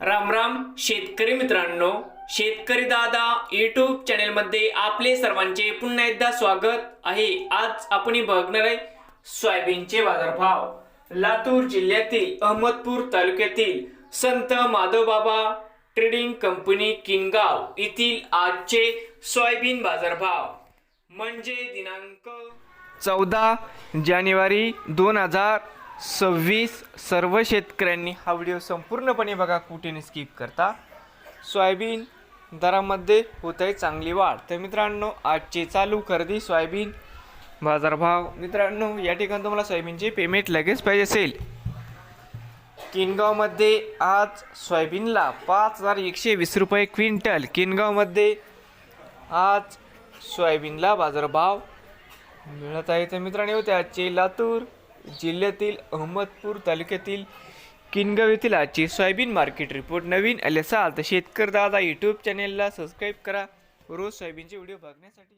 राम राम शेतकरी मित्रांनो, शेतकरी दादा यूट्यूब चॅनलमध्ये आपले सर्वांचे पुन्हा एकदा स्वागत आहे। आज आपण बघणार आहे सोयाबीनचे बाजारभाव। लातूर जिल्ह्यातील अहमदपूर तालुक्यातील संत माधवबाबा ट्रेडिंग कंपनी किनगाव येथील आजचे सोयाबीन बाजारभाव म्हणजे दिनांक 14 जानेवारी 2026। सर्व शेतकऱ्यांनी हा व्हिडिओ संपूर्णपणे बघा, कुठे स्किप करता। सोयाबीन दरामध्ये होत आहे चांगली वाढ। तर मित्रांनो, आजचे चालू खरेदी सोयाबीन बाजारभाव। मित्रांनो, या ठिकाणी तुम्हाला सोयाबीनचे पेमेंट लगेच पाहिजे असेल, किनगावमध्ये आज सोयाबीनला 5120 रुपये क्विंटल। किनगावमध्ये आज सोयाबीनला बाजारभाव मिळत आहे। तर मित्रांनो, आजचे लातूर जिल्ह्यातील अहमदपूर तालुक्यातील किनगाव येथील आजची सोयाबीन मार्केट रिपोर्ट। नवीन आले असाल तर शेतकरी दादा यूट्यूब चॅनेलला सबस्क्राईब करा रोज सोयाबीनचे व्हिडिओ बघण्यासाठी।